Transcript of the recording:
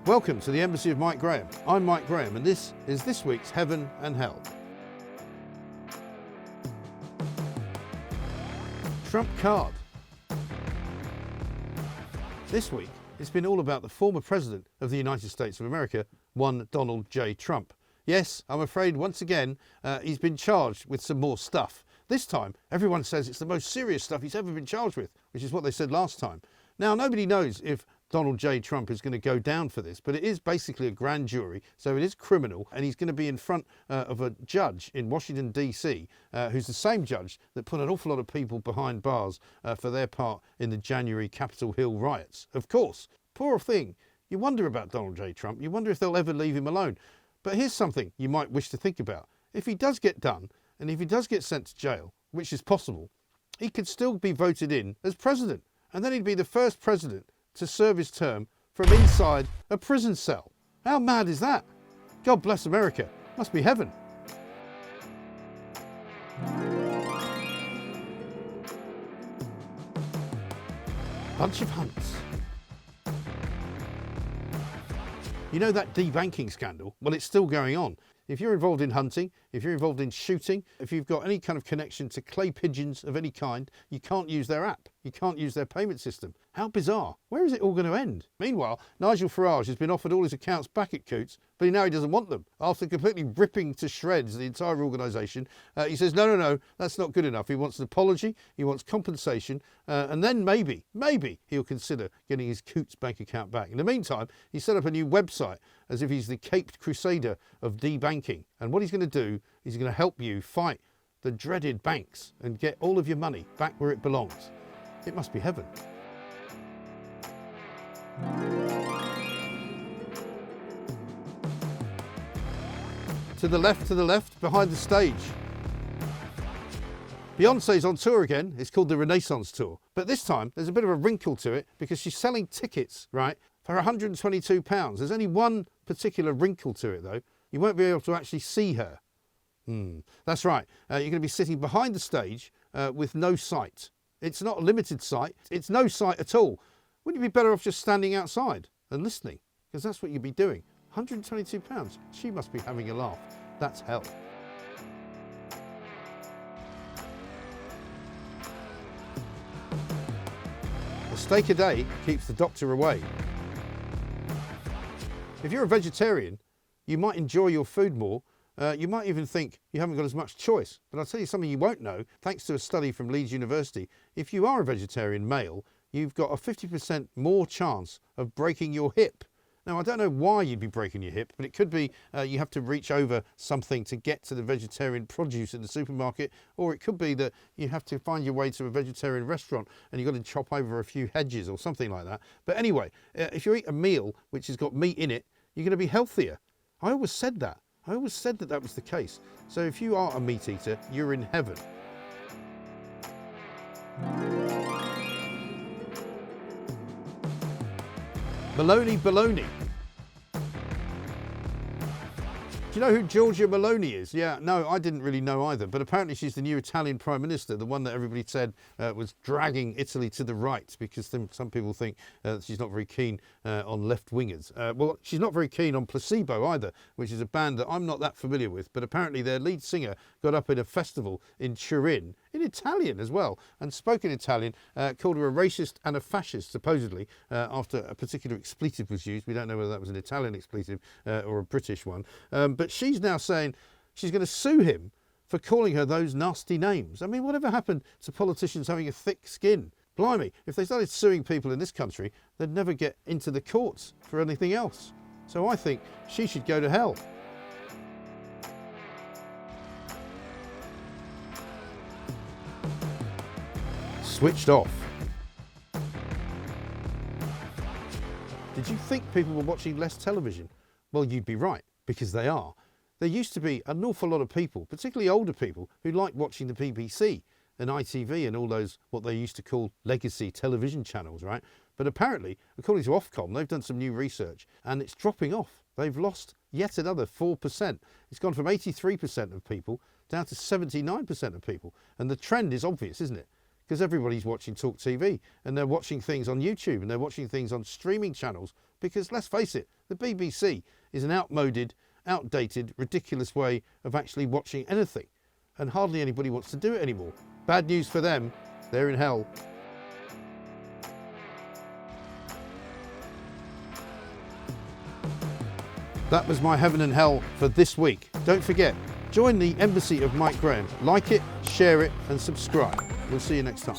Welcome to the Embassy of Mike Graham. I'm Mike Graham and this is this week's Heaven and Hell. Trump card. This week it's been all about the former President of the United States of America, one Donald J. Trump. Yes, I'm afraid once again he's been charged with some more stuff. This time everyone says it's the most serious stuff he's ever been charged with, which is what they said last time. Now nobody knows if Donald J. Trump is going to go down for this, but it is basically a grand jury, so it is criminal, and he's going to be in front of a judge in Washington, D.C., who's the same judge that put an awful lot of people behind bars for their part in the January Capitol Hill riots. Of course, poor thing, you wonder about Donald J. Trump, you wonder if they'll ever leave him alone. But here's something you might wish to think about. If he does get done, and if he does get sent to jail, which is possible, he could still be voted in as president, and then he'd be the first president to serve his term from inside a prison cell. How mad is that? God bless America. Must be heaven. Bunch of hunts. You know that debanking scandal? Well, it's still going on. If you're involved in hunting, if you're involved in shooting, if you've got any kind of connection to clay pigeons of any kind, you can't use their app. You can't use their payment system. How bizarre. Where is it all going to end? Meanwhile, Nigel Farage has been offered all his accounts back at Coots, but now he doesn't want them. After completely ripping to shreds the entire organisation, he says, no, that's not good enough. He wants an apology, he wants compensation, and then maybe he'll consider getting his Coots bank account back. In the meantime, he set up a new website as if he's the caped crusader of debanking. And what he's going to do is he's going to help you fight the dreaded banks and get all of your money back where it belongs. It must be heaven. To the left, behind the stage. Beyonce's on tour again. It's called the Renaissance Tour. But this time, there's a bit of a wrinkle to it because she's selling tickets, right, for £122. There's only one particular wrinkle to it, though. You won't be able to actually see her. That's right. You're going to be sitting behind the stage with no sight. It's not a limited sight. It's no sight at all. Wouldn't you be better off just standing outside and listening? Because that's what you'd be doing. £122. She must be having a laugh. That's hell. A steak a day keeps the doctor away. If you're a vegetarian, you might enjoy your food more. You might even think you haven't got as much choice. But I'll tell you something you won't know, thanks to a study from Leeds University. If you are a vegetarian male, you've got a 50% more chance of breaking your hip. Now, I don't know why you'd be breaking your hip, but it could be you have to reach over something to get to the vegetarian produce in the supermarket, or it could be that you have to find your way to a vegetarian restaurant and you've got to chop over a few hedges or something like that. But anyway, if you eat a meal which has got meat in it, you're going to be healthier. I always said that. I always said that was the case. So if you are a meat eater, you're in heaven. Baloney. Do you know who Giorgia Bologna is? Yeah, no, I didn't really know either, but apparently she's the new Italian Prime Minister, the one that everybody said was dragging Italy to the right, because some people think she's not very keen on left-wingers. Well, she's not very keen on Placebo either, which is a band that I'm not that familiar with, but apparently their lead singer got up at a festival in Turin, in Italian as well, and spoke in Italian, called her a racist and a fascist, supposedly, after a particular expletive was used. We don't know whether that was an Italian expletive or a British one. But she's now saying she's going to sue him for calling her those nasty names. I mean, whatever happened to politicians having a thick skin? Blimey, if they started suing people in this country, they'd never get into the courts for anything else. So I think she should go to hell. Switched off. Did you think people were watching less television? Well, you'd be right, because they are. There used to be an awful lot of people, particularly older people, who liked watching the BBC and ITV and all those, what they used to call legacy television channels, right? But apparently, according to Ofcom, they've done some new research and it's dropping off. They've lost yet another 4%. It's gone from 83% of people down to 79% of people. And the trend is obvious, isn't it? because everybody's watching Talk TV and they're watching things on YouTube and they're watching things on streaming channels because, let's face it, the BBC is an outdated, ridiculous way of actually watching anything, and hardly anybody wants to do it anymore. Bad news for them, they're in hell. That was my heaven and hell for this week. Don't forget, join the Embassy of Mike Graham. Like it, share it and subscribe. We'll see you next time.